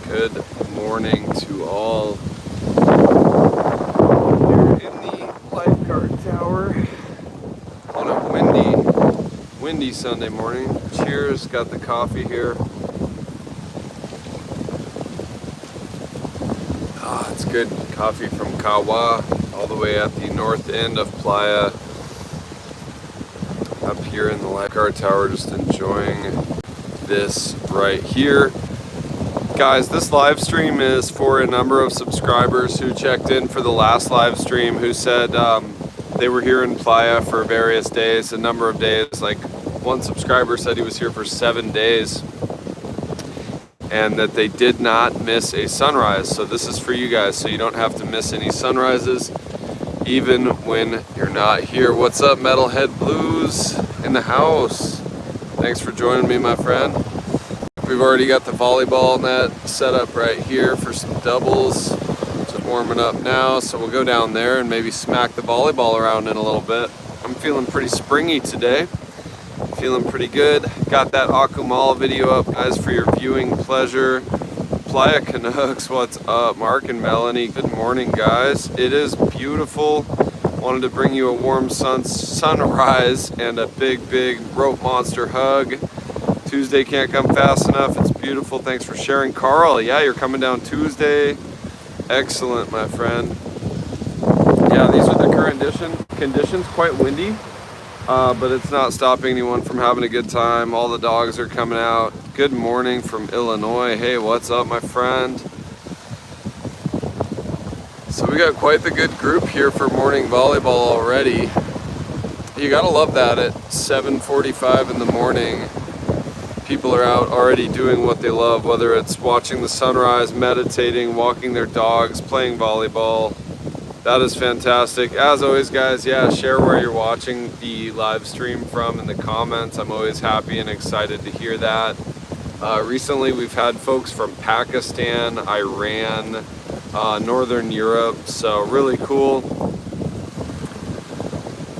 Good morning to all here in the lifeguard tower on a windy Sunday morning. Cheers, got the coffee here. It's good coffee from Kawa, all the way at the north end of Playa. Up here in the lifeguard tower, just enjoying this right here. Guys, this live stream is for a number of subscribers who checked in for the last live stream, who said they were here in Playa for various days, a number of days. Like one subscriber said he was here for 7 days and that they did not miss a sunrise. So this is for you guys, so you don't have to miss any sunrises even when you're not here. What's up, Metalhead Blues in the house? Thanks for joining me, my friend. We've already got the volleyball net set up right here for some doubles. Just warming up now, so we'll go down there and maybe smack the volleyball around in a little bit. I'm feeling pretty springy today. Feeling pretty good. Got that Akumal video up, guys, for your viewing pleasure. Playa Canucks, what's up? Mark and Melanie, good morning, guys. It is beautiful. Wanted to bring you a warm sunrise and a big TheRopeMonster hug. Tuesday can't come fast enough. It's beautiful. Thanks for sharing. Carl, yeah, you're coming down Tuesday. Excellent, my friend. Yeah, these are the current conditions. Quite windy, but it's not stopping anyone from having a good time. All the dogs are coming out. Good morning from Illinois. Hey, what's up, my friend? So we got quite the good group here for morning volleyball already. You gotta love that at 7:45 in the morning. People are out already doing what they love, whether it's watching the sunrise, meditating, walking their dogs, playing volleyball. That is fantastic. As always, guys, yeah, share where you're watching the live stream from in the comments. I'm always happy and excited to hear that. Recently, we've had folks from Pakistan, Iran, Northern Europe, so really cool.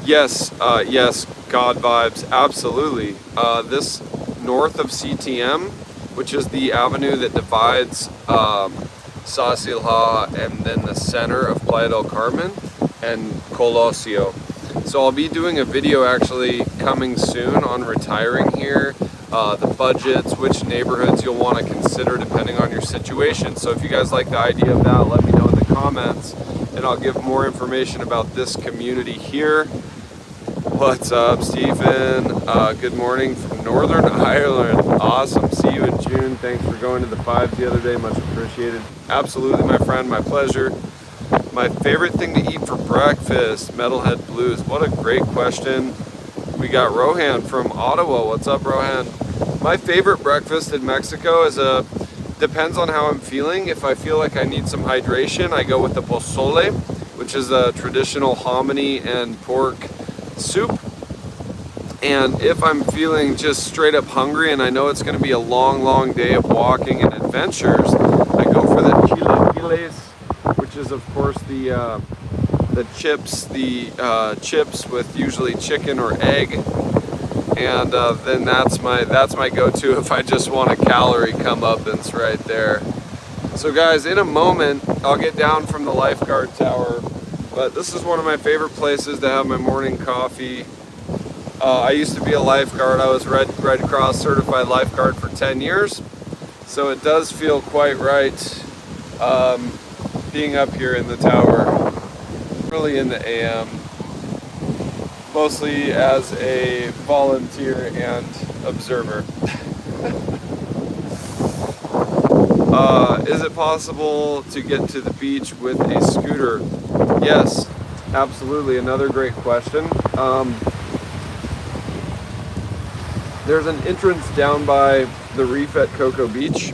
Yes, God vibes, absolutely. This north of CTM, which is the avenue that divides Sasilha and then the center of Playa del Carmen and Colosio. So I'll be doing a video actually coming soon on retiring here, the budgets, which neighborhoods you'll want to consider depending on your situation. So if you guys like the idea of that, let me know in the comments and I'll give more information about this community here. What's up, Stephen? Good morning from Northern Ireland. Awesome. See you in June. Thanks for going to the Fives the other day. Much appreciated. Absolutely, my friend. My pleasure. My favorite thing to eat for breakfast, Metalhead Blues. What a great question. We got Rohan from Ottawa. What's up, Rohan? My favorite breakfast in Mexico is depends on how I'm feeling. If I feel like I need some hydration, I go with the pozole, which is a traditional hominy and pork soup. And if I'm feeling just straight up hungry and I know it's going to be a long day of walking and adventures, I go for the chilaquiles, which is of course the chips with usually chicken or egg, and then that's my go-to if I just want a calorie comeuppance right there. So guys, in a moment I'll get down from the lifeguard tower. But this is one of my favorite places to have my morning coffee. I used to be a lifeguard. I was Red Cross certified lifeguard for 10 years. So it does feel quite right being up here in the tower, really in the AM, mostly as a volunteer and observer. Is it possible to get to the beach with a scooter? Yes, absolutely. Another great question. There's an entrance down by the reef at Cocoa Beach.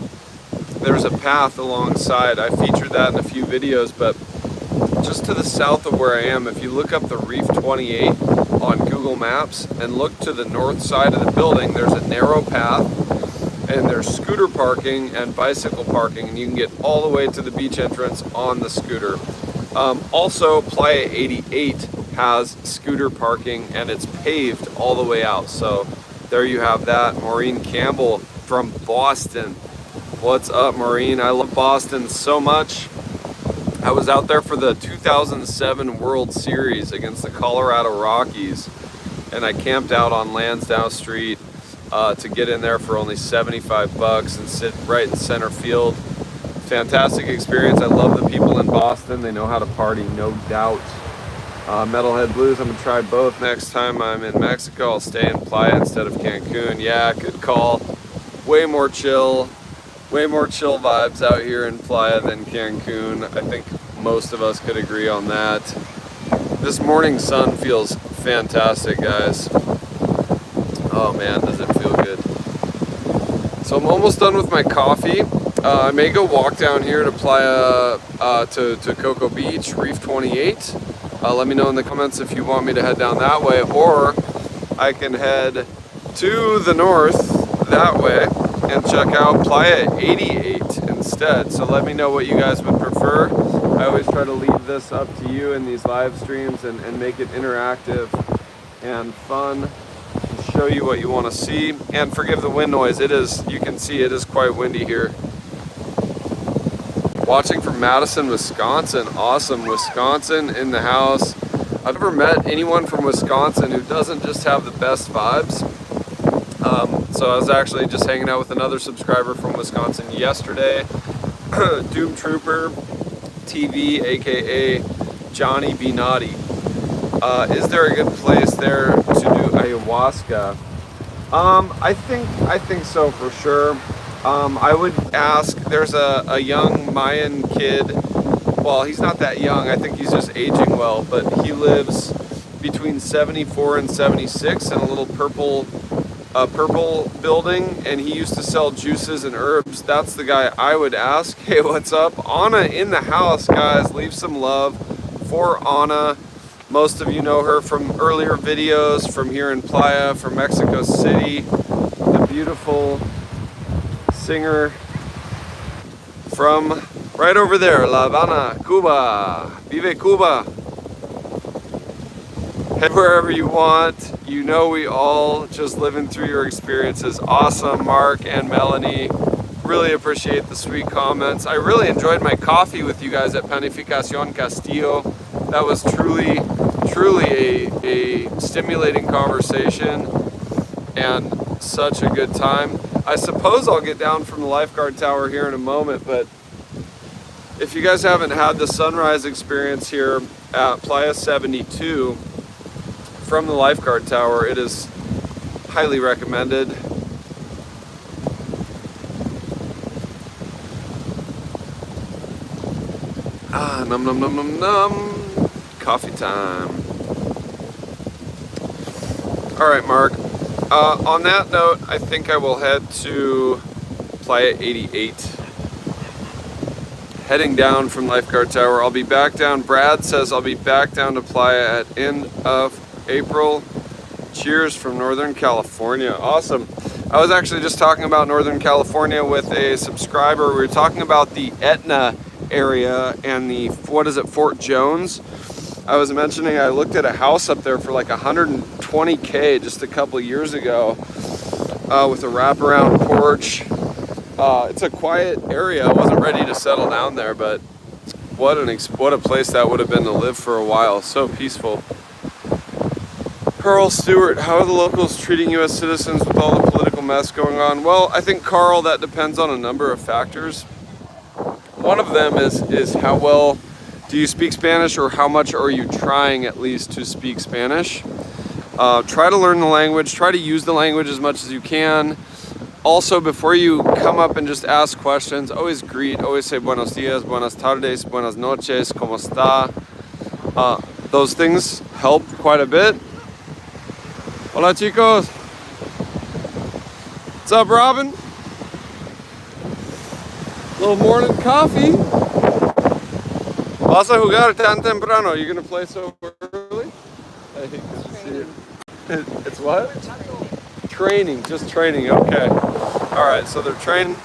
There's a path alongside. I featured that in a few videos, but just to the south of where I am, if you look up the Reef 28 on Google Maps and look to the north side of the building, there's a narrow path and there's scooter parking and bicycle parking, and you can get all the way to the beach entrance on the scooter. Also, Playa 88 has scooter parking and it's paved all the way out. So there you have that. Maureen Campbell from Boston. What's up, Maureen? I love Boston so much. I was out there for the 2007 World Series against the Colorado Rockies, and I camped out on Lansdowne Street to get in there for only 75 bucks and sit right in center field. Fantastic experience. I love the people in Boston. They know how to party, no doubt. Metalhead Blues, I'm gonna try both next time I'm in Mexico. I'll stay in Playa instead of Cancun. Yeah, good call. Way more chill vibes out here in Playa than Cancun. I think most of us could agree on that. This morning sun feels fantastic, guys. Oh man, does it feel good. So I'm almost done with my coffee. I may go walk down here to Playa, to Cocoa Beach, Reef 28. Let me know in the comments if you want me to head down that way, or I can head to the north that way and check out Playa 88 instead. So let me know what you guys would prefer. I always try to leave this up to you in these live streams and make it interactive and fun, and show you what you want to see. And forgive the wind noise. It is, you can see it is quite windy here. Watching from Madison, Wisconsin. Awesome. Wisconsin in the house. I've never met anyone from Wisconsin who doesn't just have the best vibes. So I was actually just hanging out with another subscriber from Wisconsin yesterday. Doom Trooper TV, aka Johnny B. Naughty. Is there a good place there to do ayahuasca? I think so for sure. I would ask, there's a young Mayan kid, well, he's not that young, I think he's just aging well, but he lives between 74 and 76 in a little purple building, and he used to sell juices and herbs. That's the guy I would ask. Hey, what's up? Anna in the house, guys. Leave some love for Anna. Most of you know her from earlier videos from here in Playa, from Mexico City. The beautiful singer from right over there, La Habana, Cuba. Vive Cuba. Head wherever you want. You know we all just living through your experiences. Awesome, Mark and Melanie. Really appreciate the sweet comments. I really enjoyed my coffee with you guys at Panificacion Castillo. That was truly a stimulating conversation and such a good time. I suppose I'll get down from the lifeguard tower here in a moment, but if you guys haven't had the sunrise experience here at Playa 72 from the lifeguard tower, it is highly recommended. Num num num num num. Coffee time. All right, Mark. On that note, I think I will head to Playa 88. Heading down from lifeguard tower. I'll be back down. Brad says I'll be back down to Playa at end of April. Cheers from Northern California. Awesome. I was actually just talking about Northern California with a subscriber. We were talking about the Etna area and the, what is it, Fort Jones. I was mentioning I looked at a house up there for like 120K just a couple years ago with a wraparound porch. It's a quiet area. I wasn't ready to settle down there, but what a place that would have been to live for a while. So peaceful. Carl Stewart, how are the locals treating U.S. citizens with all the political mess going on? Well, I think, Carl, that depends on a number of factors. One of them is how well do you speak Spanish, or how much are you trying at least to speak Spanish? Try to learn the language, try to use the language as much as you can. Also, before you come up and just ask questions, always greet, always say buenos dias, buenas tardes, buenas noches, como está. Those things help quite a bit. Hola chicos. What's up, Robin? Little morning coffee. Vas a jugar tan temprano? You're gonna play so early? I hate to see it. It's what? Training, just training, okay. All right, so they're training,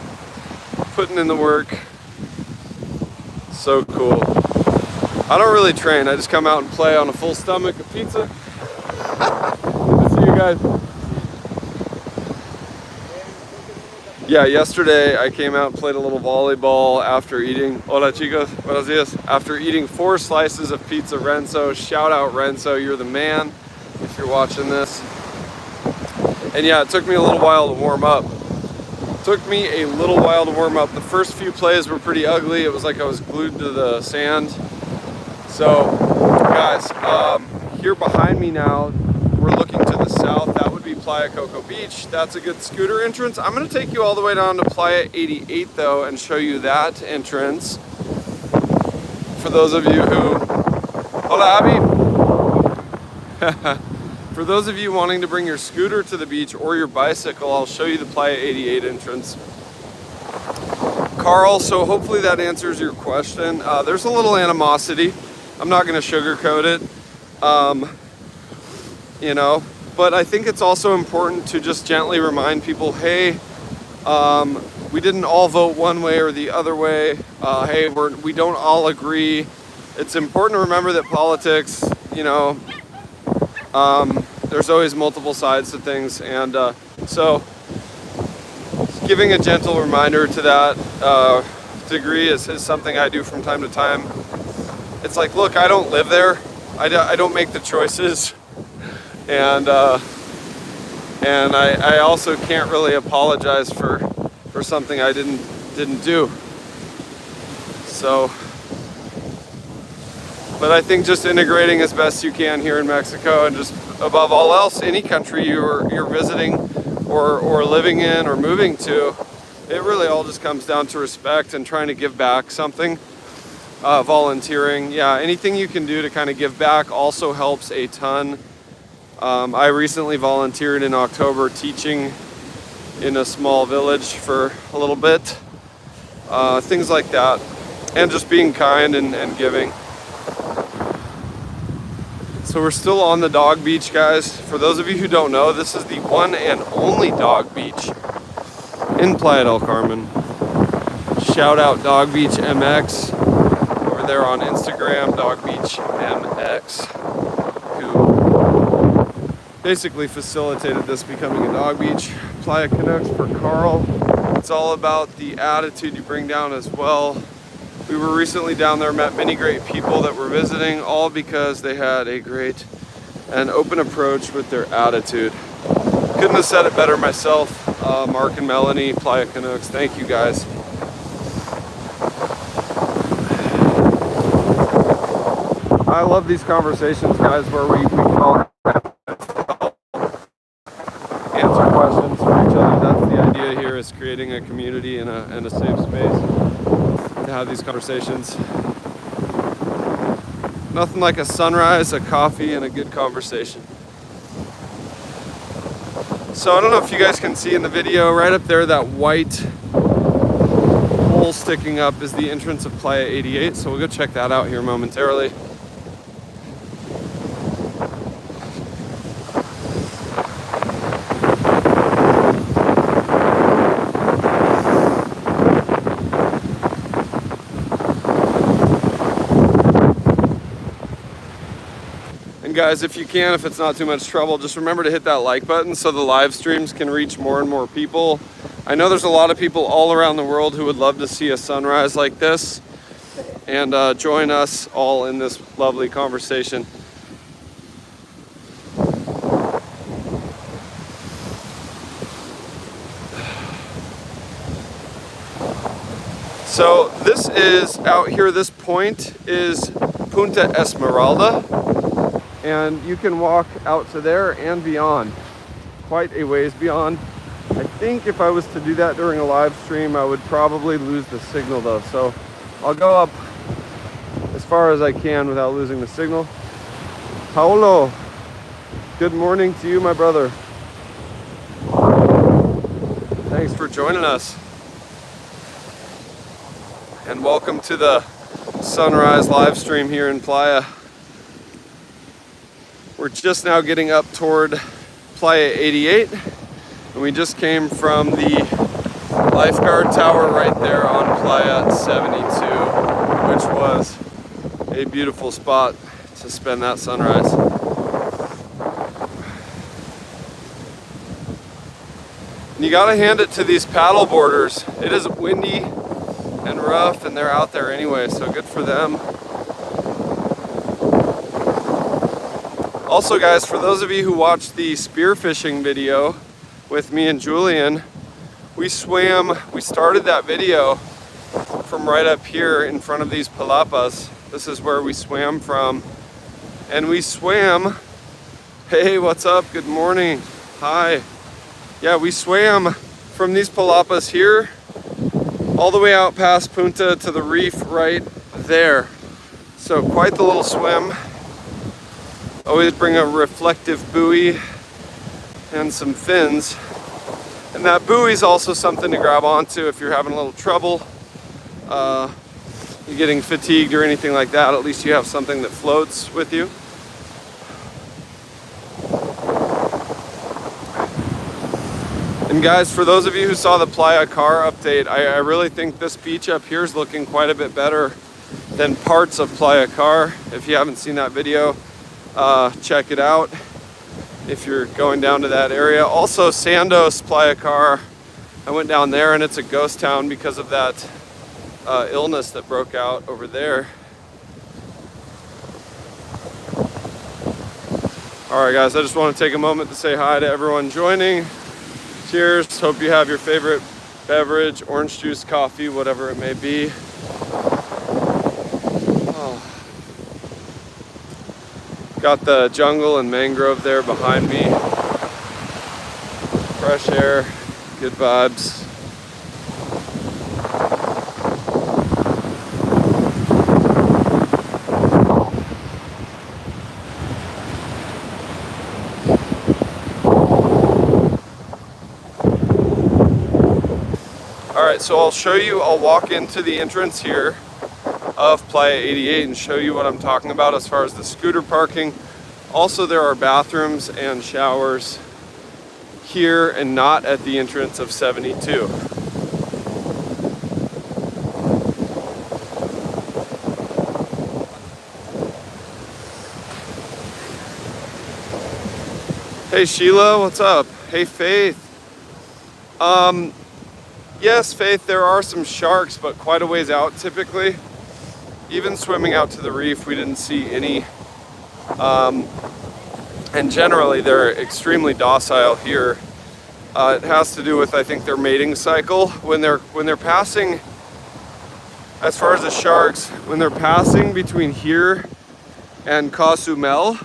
putting in the work. So cool. I don't really train, I just come out and play on a full stomach of pizza. Good to see you guys. Yeah, yesterday I came out and played a little volleyball after eating, hola chicos, buenos dias, after eating 4 slices of pizza Renzo. Shout out Renzo, you're the man if you're watching this. And yeah, it took me a little while to warm up. The first few plays were pretty ugly. It was like I was glued to the sand. So guys, here behind me now, we're looking to the south. That would be Playa Coco Beach. That's a good scooter entrance. I'm gonna take you all the way down to Playa 88 though and show you that entrance. For those of you who, hola Abby. For those of you wanting to bring your scooter to the beach or your bicycle, I'll show you the Playa 88 entrance. Carl, so hopefully that answers your question. There's a little animosity. I'm not gonna sugarcoat it. You know, but I think it's also important to just gently remind people, hey, we didn't all vote one way or the other way. Hey, we don't all agree. It's important to remember that politics, you know, there's always multiple sides to things. And so giving a gentle reminder to that degree is something I do from time to time. It's like, look, I don't live there. I don't make the choices. And I also can't really apologize for something I didn't do. So, but I think just integrating as best you can here in Mexico, and just above all else, any country you're visiting or living in or moving to, it really all just comes down to respect and trying to give back something. Volunteering, yeah, anything you can do to kind of give back also helps a ton. I recently volunteered in October teaching in a small village for a little bit. Things like that. And just being kind and giving. So we're still on the dog beach, guys. For those of you who don't know, this is the one and only dog beach in Playa del Carmen. Shout out Dog Beach MX over there on Instagram, Dog Beach MX, who basically facilitated this becoming a dog beach. Playa Canucks for Carl. It's all about the attitude you bring down as well. We were recently down there, met many great people that were visiting, all because they had a great and open approach with their attitude. Couldn't have said it better myself. Mark and Melanie, Playa Canucks, thank you guys. I love these conversations, guys, where we can all answer questions for each other. That's the idea here, is creating a community and a safe space to have these conversations. Nothing like a sunrise, a coffee, and a good conversation. So I don't know if you guys can see in the video, right up there, that white pole sticking up is the entrance of Playa 88. So we'll go check that out here momentarily. And guys, if you can, if it's not too much trouble, just remember to hit that like button so the live streams can reach more and more people. I know there's a lot of people all around the world who would love to see a sunrise like this, and join us all in this lovely conversation. So this is out here, this point is Punta Esmeralda. And you can walk out to there and beyond, quite a ways beyond. I think if I was to do that during a live stream, I would probably lose the signal though. So I'll go up as far as I can without losing the signal. Paulo, good morning to you, my brother. Thanks for joining us. And welcome to the sunrise live stream here in Playa. We're just now getting up toward Playa 88, and we just came from the lifeguard tower right there on Playa 72, which was a beautiful spot to spend that sunrise. And you gotta hand it to these paddle boarders. It is windy and rough, and they're out there anyway, so good for them. Also guys, for those of you who watched the spearfishing video with me and Julian, we started that video from right up here in front of these palapas. This is where we swam from. And we swam, hey, what's up? Good morning. Hi. Yeah, we swam from these palapas here all the way out past Punta to the reef right there. So quite the little swim. Always bring a reflective buoy and some fins. And that buoy is also something to grab onto if you're having a little trouble. You're getting fatigued or anything like that. At least you have something that floats with you. And guys, for those of you who saw the Playa car update, I really think this beach up here is looking quite a bit better than parts of Playa Car. If you haven't seen that video, check it out if you're going down to that area. Also, Sandos Playa Car, I went down there and it's a ghost town because of that illness that broke out over there. All right, guys, I just want to take a moment to say hi to everyone joining. Cheers. Hope you have your favorite beverage, orange juice, coffee, whatever it may be. Oh. Got the jungle and mangrove there behind me. Fresh air, good vibes. Alright, so I'll walk into the entrance here of Playa 88 and show you what I'm talking about as far as the scooter parking. Also, there are bathrooms and showers here and not at the entrance of 72. Hey Sheila, what's up? Hey Faith. Yes, Faith, there are some sharks, but quite a ways out typically. Even swimming out to the reef, we didn't see any. And generally, they're extremely docile here. It has to do with, I think, their mating cycle. When they're passing, as far as the sharks, when they're passing between here and Cozumel,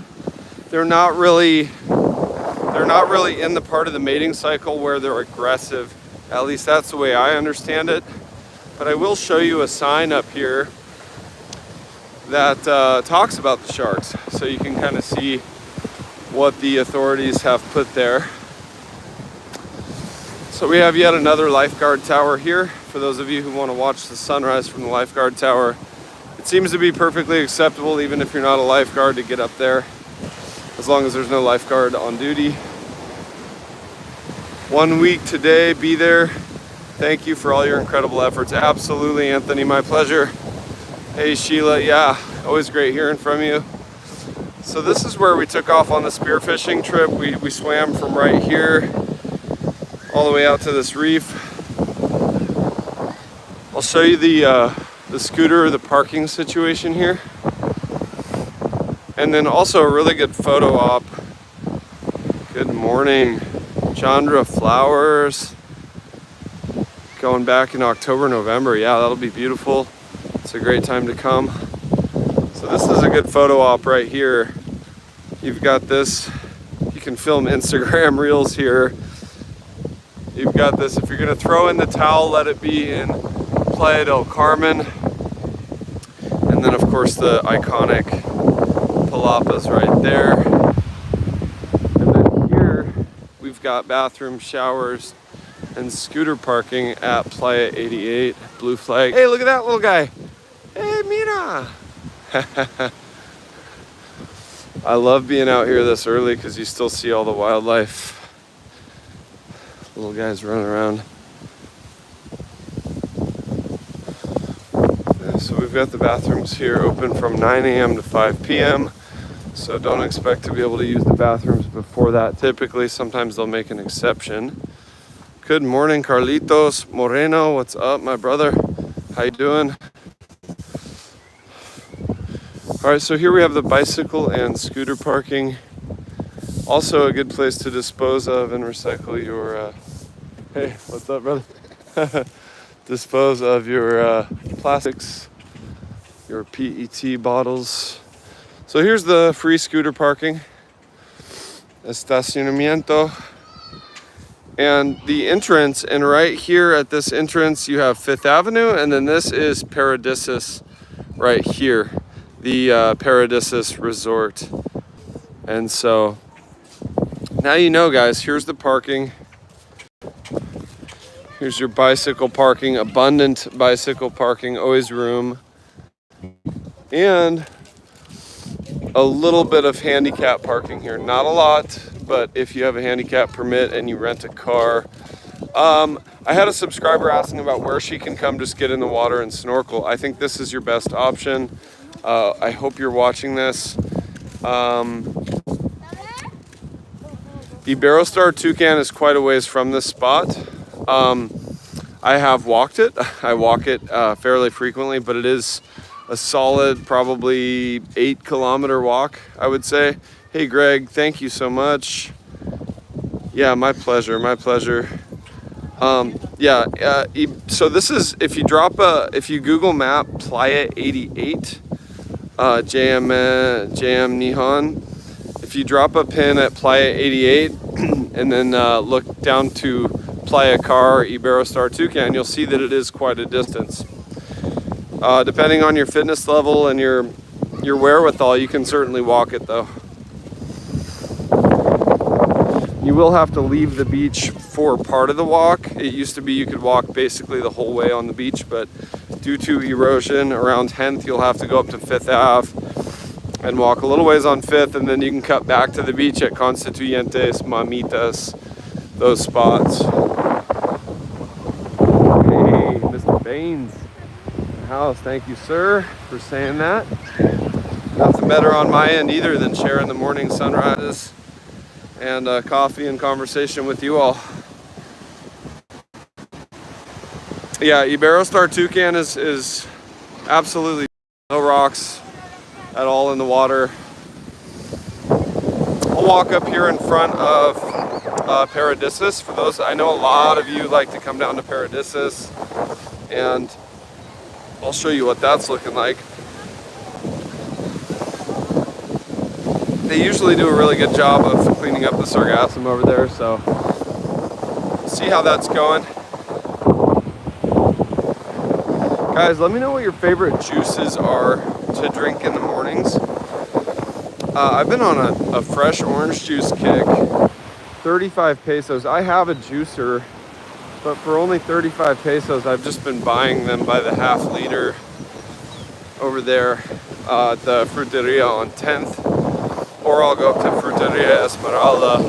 they're not really in the part of the mating cycle where they're aggressive. At least that's the way I understand it. But I will show you a sign up here that talks about the sharks, so you can kind of see what the authorities have put there. So we have yet another lifeguard tower here. For those of you who want to watch the sunrise from the lifeguard tower, it seems to be perfectly acceptable, even if you're not a lifeguard, to get up there, as long as there's no lifeguard on duty. 1 week today, be there. Thank you for all your incredible efforts. Absolutely, Anthony, my pleasure. Hey Sheila, yeah, always great hearing from you. So this is where we took off on the spearfishing trip. We swam from right here all the way out to this reef. I'll show you the scooter, the parking situation here. And then also a really good photo op. Good morning. Chandra flowers. Going back in October, November. Yeah, that'll be beautiful. It's a great time to come. So this is a good photo op right here. You've got this. You can film Instagram reels here. You've got this. If you're gonna throw in the towel, let it be in Playa del Carmen. And then of course the iconic palapas right there. We've got bathroom, showers, and scooter parking at Playa 88, Blue Flag. Hey, look at that little guy. Hey, mira. I love being out here this early because you still see all the wildlife. Little guys running around. Yeah, so we've got the bathrooms here open from 9 a.m. to 5 p.m. So don't expect to be able to use the bathrooms before that. Typically, sometimes they'll make an exception. Good morning, Carlitos Moreno. What's up, my brother? How you doing? All right, so here we have the bicycle and scooter parking. Also a good place to dispose of and recycle your, hey, what's up, brother? Dispose of your plastics, your PET bottles. So here's the free scooter parking, estacionamiento. And the entrance, and right here at this entrance, you have Fifth Avenue, and then this is Paradisus right here, the Paradisus Resort. And so now you know, guys, here's the parking. Here's your bicycle parking, abundant bicycle parking, always room. And a little bit of handicap parking here. Not a lot, but if you have a handicap permit and you rent a car. I had a subscriber asking about where she can come just get in the water and snorkel. I think this is your best option. I hope you're watching this. Iberostar Toucan is quite a ways from this spot. I have walked it. I walk it fairly frequently, but it is a solid, probably 8-kilometer walk, I would say. Hey, Greg, thank you so much. Yeah, my pleasure, my pleasure. So this is, if you Google map Playa 88, JM Nihon, if you drop a pin at Playa 88 and then look down to Playa Car, Iberostar Toucan, you'll see that it is quite a distance. Depending on your fitness level and your wherewithal, you can certainly walk it though. You will have to leave the beach for part of the walk. It used to be you could walk basically the whole way on the beach, but due to erosion around 10th, you'll have to go up to 5th Ave and walk a little ways on 5th, and then you can cut back to the beach at Constituyentes, Mamitas, those spots. Hey, Mr. Baines. House, thank you, sir, for saying that. Nothing better on my end either than sharing the morning sunrises and coffee and conversation with you all. Yeah, Iberostar Toucan is absolutely no rocks at all in the water. I'll walk up here in front of Paradisus. For those, I know a lot of you like to come down to Paradisus, and I'll show you what that's looking like. They usually do a really good job of cleaning up the sargassum over there, so we'll see how that's going. Guys, let me know what your favorite juices are to drink in the mornings. I've been on a fresh orange juice kick, 35 pesos. I have a juicer, but for only 35 pesos, I've just been buying them by the half liter over there at the Fruteria on 10th. Or I'll go up to Fruteria Esmeralda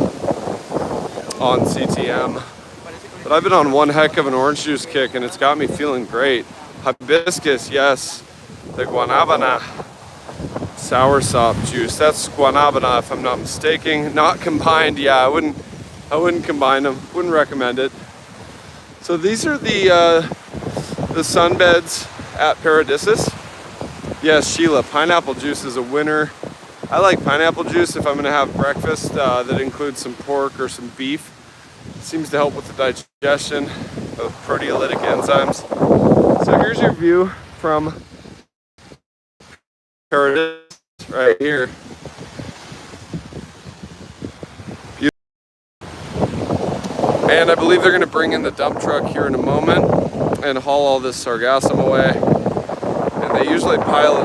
on CTM. But I've been on one heck of an orange juice kick, and it's got me feeling great. Hibiscus, yes. The guanabana soursop juice. That's guanabana, if I'm not mistaken. Not combined. Yeah, I wouldn't combine them. Wouldn't recommend it. So these are the sunbeds at Paradisus. Yes, Sheila, pineapple juice is a winner. I like pineapple juice if I'm going to have breakfast that includes some pork or some beef. It seems to help with the digestion of proteolytic enzymes. So here's your view from Paradisus right here. And I believe they're going to bring in the dump truck here in a moment and haul all this sargassum away. And they usually pile it up